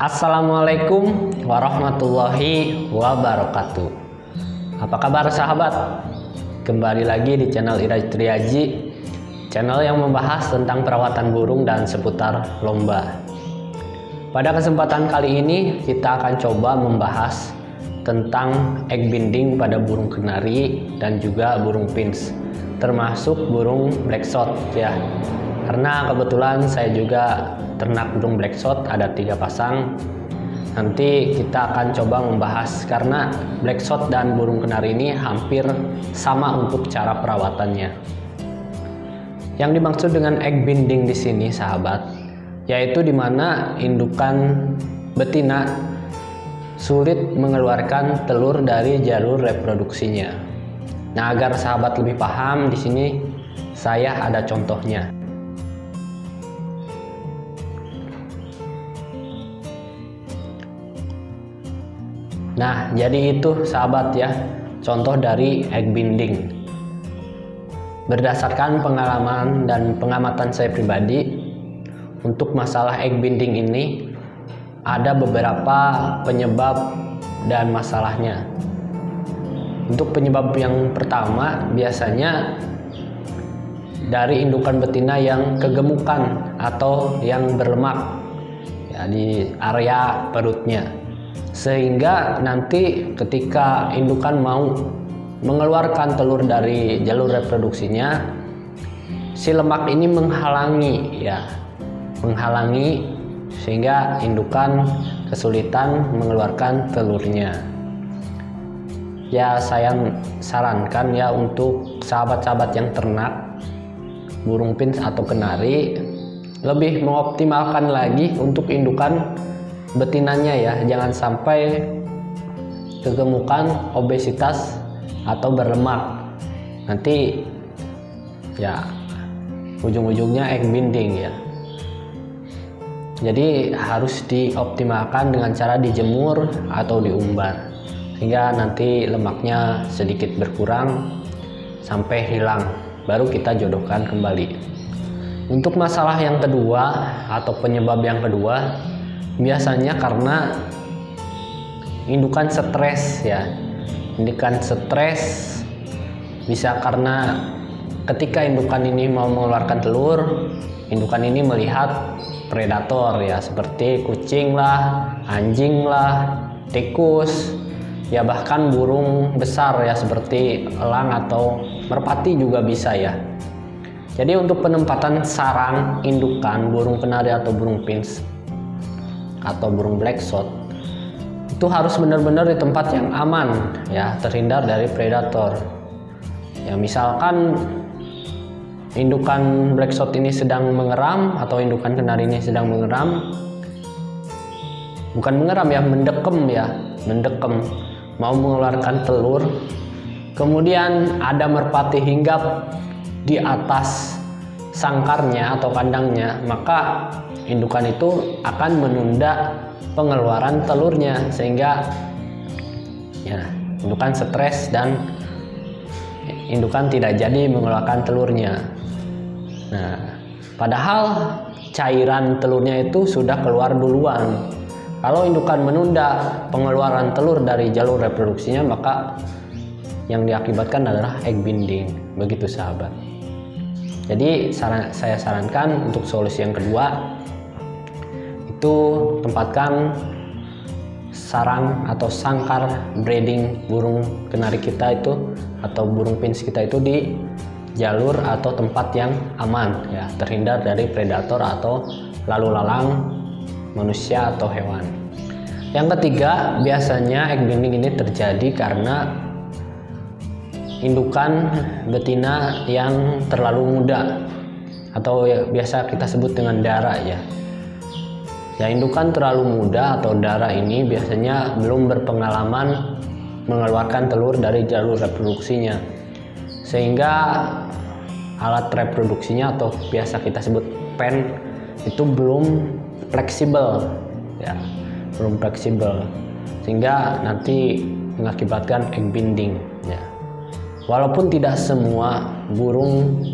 Assalamualaikum warahmatullahi wabarakatuh. Apa kabar sahabat? Kembali lagi di channel Iraj Triaji, channel yang membahas tentang perawatan burung dan seputar lomba. Pada kesempatan kali ini kita akan coba membahas tentang egg binding pada burung kenari dan juga burung pinch, termasuk burung blackshot ya. Karena kebetulan saya juga ternak burung blackshot, ada 3 pasang. Nanti kita akan coba membahas karena blackshot dan burung kenari ini hampir sama untuk cara perawatannya. Yang dimaksud dengan egg binding di sini sahabat, yaitu dimana indukan betina sulit mengeluarkan telur dari jalur reproduksinya. Nah, agar sahabat lebih paham, di sini saya ada contohnya. Nah, jadi itu sahabat ya, contoh dari egg binding. Berdasarkan pengalaman dan pengamatan saya pribadi, untuk masalah egg binding ini ada beberapa penyebab dan masalahnya. Untuk penyebab yang pertama, biasanya dari indukan betina yang kegemukan atau yang berlemak ya, di area perutnya. Sehingga nanti ketika indukan mau mengeluarkan telur dari jalur reproduksinya, si lemak ini menghalangi sehingga indukan kesulitan mengeluarkan telurnya. Ya, saya sarankan ya untuk sahabat-sahabat yang ternak burung pinch atau kenari lebih mengoptimalkan lagi untuk indukan betinanya ya, jangan sampai kegemukan, obesitas atau berlemak. Nanti ya ujung-ujungnya egg binding ya. Jadi harus dioptimalkan dengan cara dijemur atau diumbar sehingga nanti lemaknya sedikit berkurang sampai hilang, baru kita jodohkan kembali. Untuk masalah yang kedua atau penyebab yang kedua, biasanya karena indukan stres ya. Indukan stres bisa karena ketika indukan ini mau mengeluarkan telur, indukan ini melihat predator ya, seperti kucing lah, anjing lah, tikus, ya bahkan burung besar ya seperti elang atau merpati juga bisa ya. Jadi untuk penempatan sarang indukan burung kenari atau burung pinch atau burung blackshot itu harus benar-benar di tempat yang aman ya, terhindar dari predator. Ya misalkan indukan blackshot ini sedang mengeram atau indukan kenari ini sedang mengeram, bukan mengeram ya, mendekem mau mengeluarkan telur, kemudian ada merpati hinggap di atas sangkarnya atau kandangnya, maka indukan itu akan menunda pengeluaran telurnya sehingga ya indukan stres dan indukan tidak jadi mengeluarkan telurnya. Nah, padahal cairan telurnya itu sudah keluar duluan. Kalau indukan menunda pengeluaran telur dari jalur reproduksinya, maka yang diakibatkan adalah egg binding. Begitu sahabat. Jadi saya sarankan untuk solusi yang kedua, itu tempatkan sarang atau sangkar breeding burung kenari kita itu atau burung pinch kita itu di jalur atau tempat yang aman ya, terhindar dari predator atau lalu lalang manusia atau hewan. Yang ketiga, biasanya egg binding ini terjadi karena indukan betina yang terlalu muda atau ya, biasa kita sebut dengan dara ya. Ya, indukan terlalu muda atau dara ini biasanya belum berpengalaman mengeluarkan telur dari jalur reproduksinya, sehingga alat reproduksinya atau biasa kita sebut pen itu belum fleksibel ya, sehingga nanti mengakibatkan egg binding ya. Walaupun tidak semua burung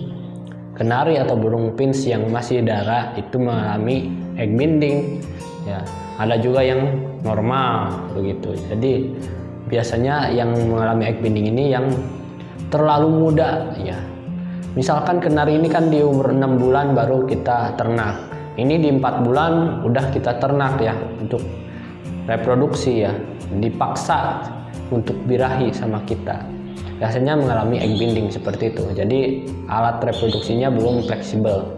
kenari atau burung pinch yang masih dara itu mengalami egg binding, ya. Ada juga yang normal begitu. Jadi biasanya yang mengalami egg binding ini yang terlalu muda ya. Misalkan kenari ini kan di umur 6 bulan baru kita ternak. Ini di 4 bulan udah kita ternak ya untuk reproduksi ya. Dipaksa untuk birahi sama kita. Biasanya mengalami egg binding seperti itu. Jadi alat reproduksinya belum fleksibel.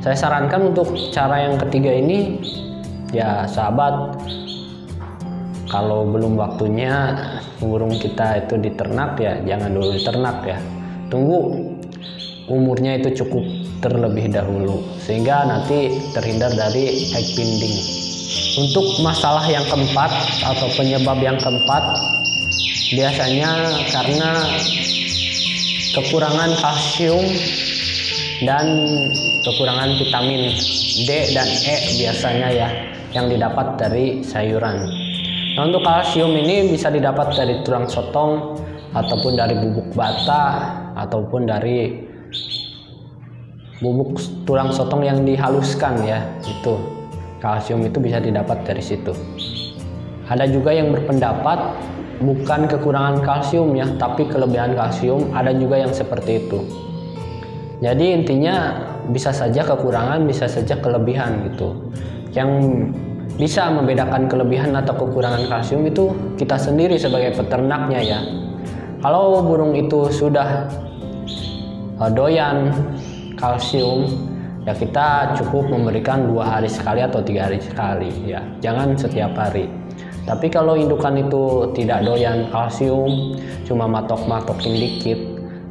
Saya sarankan untuk cara yang ketiga ini ya sahabat, kalau belum waktunya burung kita itu diternak ya jangan dulu diternak ya. Tunggu umurnya itu cukup terlebih dahulu sehingga nanti terhindar dari egg binding. Untuk masalah yang keempat atau penyebab yang keempat biasanya karena kekurangan kalsium dan kekurangan vitamin D dan E biasanya ya yang didapat dari sayuran. Nah, untuk kalsium ini bisa didapat dari tulang sotong ataupun dari bubuk bata ataupun dari bubuk tulang sotong yang dihaluskan ya. Itu kalsium itu bisa didapat dari situ. Ada juga yang berpendapat bukan kekurangan kalsium ya, tapi kelebihan kalsium. Ada juga yang seperti itu. Jadi intinya bisa saja kekurangan, bisa saja kelebihan gitu. Yang bisa membedakan kelebihan atau kekurangan kalsium itu kita sendiri sebagai peternaknya ya. Kalau burung itu sudah doyan kalsium ya kita cukup memberikan 2 hari sekali atau 3 hari sekali ya. Jangan setiap hari. Tapi kalau indukan itu tidak doyan kalsium, cuma matok-matokin dikit,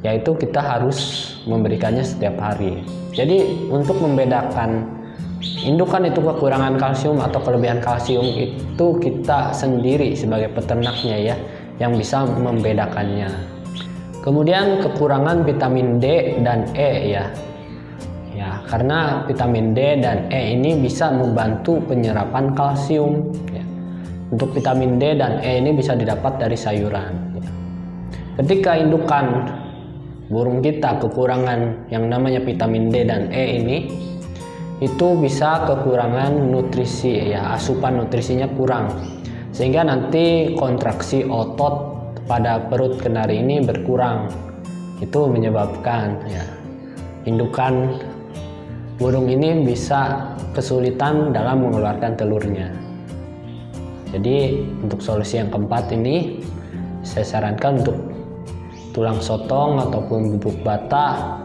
yaitu kita harus memberikannya setiap hari. Jadi untuk membedakan indukan itu kekurangan kalsium atau kelebihan kalsium itu kita sendiri sebagai peternaknya ya yang bisa membedakannya. Kemudian kekurangan vitamin D dan E ya. Ya, karena vitamin D dan E ini bisa membantu penyerapan kalsium ya. Untuk vitamin D dan E ini bisa didapat dari sayuran ya. Ketika indukan burung kita kekurangan yang namanya vitamin D dan E ini, itu bisa kekurangan nutrisi ya, asupan nutrisinya kurang sehingga nanti kontraksi otot pada perut kenari ini berkurang. Itu menyebabkan ya indukan burung ini bisa kesulitan dalam mengeluarkan telurnya. Jadi untuk solusi yang keempat ini saya sarankan untuk tulang sotong ataupun bubuk bata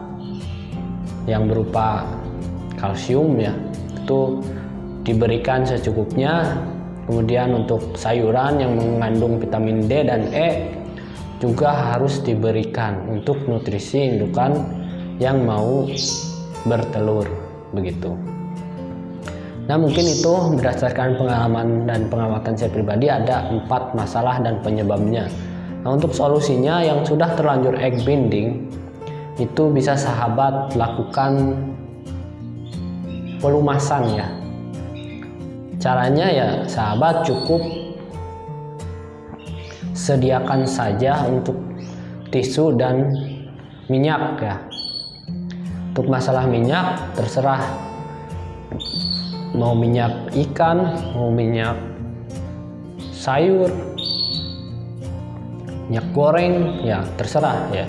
yang berupa kalsium ya itu diberikan secukupnya. Kemudian untuk sayuran yang mengandung vitamin D dan E juga harus diberikan untuk nutrisi indukan yang mau bertelur begitu. Nah mungkin itu berdasarkan pengalaman dan pengamatan saya pribadi ada 4 masalah dan penyebabnya. Nah untuk solusinya yang sudah terlanjur egg binding itu bisa sahabat lakukan pelumasan ya. Caranya ya sahabat cukup sediakan saja untuk tisu dan minyak ya. Untuk masalah minyak terserah mau minyak ikan, mau minyak sayur, minyak goreng ya terserah ya.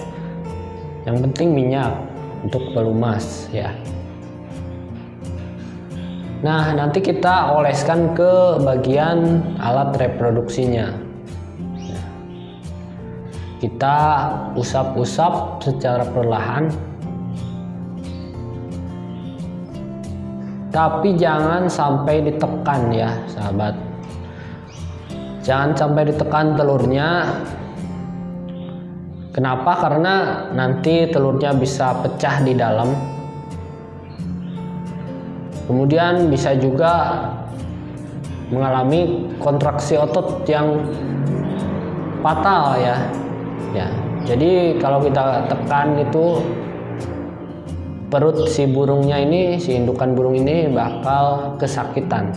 Yang penting minyak untuk pelumas ya. Nah nanti kita oleskan ke bagian alat reproduksinya. Kita usap-usap secara perlahan, tapi jangan sampai ditekan ya sahabat. Jangan sampai ditekan telurnya. Kenapa? Karena nanti telurnya bisa pecah di dalam. Kemudian bisa juga mengalami kontraksi otot yang fatal ya. Jadi kalau kita tekan itu perut si burungnya ini, si indukan burung ini bakal kesakitan.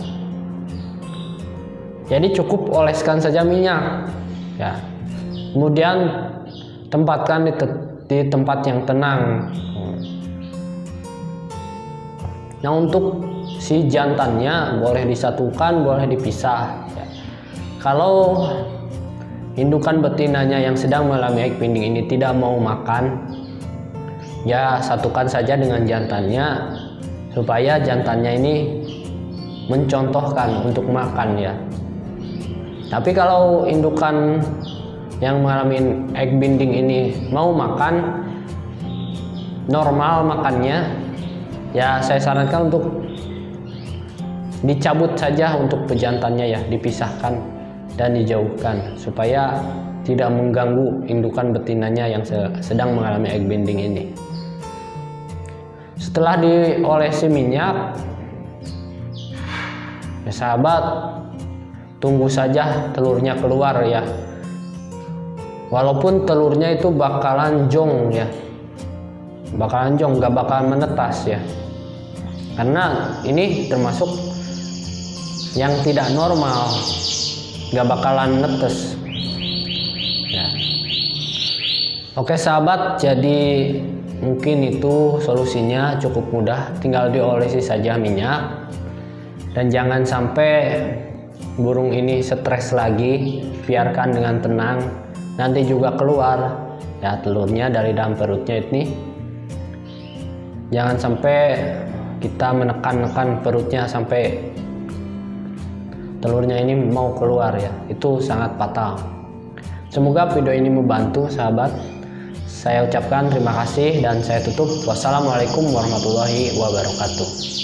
Jadi cukup oleskan saja minyak ya. Kemudian tempatkan di tempat yang tenang. Nah untuk si jantannya boleh disatukan, boleh dipisah ya. Kalau indukan betinanya yang sedang mengalami egg binding ini tidak mau makan, ya satukan saja dengan jantannya supaya jantannya ini mencontohkan untuk makan ya. Tapi kalau indukan yang mengalami egg binding ini mau makan, normal makannya, ya saya sarankan untuk dicabut saja untuk pejantannya ya, dipisahkan dan dijauhkan supaya tidak mengganggu indukan betinanya yang sedang mengalami egg binding ini. Setelah diolesi minyak, ya sahabat, tunggu saja telurnya keluar ya. Walaupun telurnya itu bakalan jong ya, bakalan jong, gak bakalan menetas ya, karena ini termasuk yang tidak normal, gak bakalan netes ya. Oke sahabat, jadi mungkin itu solusinya cukup mudah, tinggal diolesi saja minyak. Dan jangan sampai burung ini stres lagi, biarkan dengan tenang, nanti juga keluar ya telurnya dari dalam perutnya ini. Jangan sampai kita menekan-nekan perutnya sampai telurnya ini mau keluar ya, itu sangat fatal. Semoga video ini membantu sahabat. Saya ucapkan terima kasih dan saya tutup. Wassalamualaikum warahmatullahi wabarakatuh.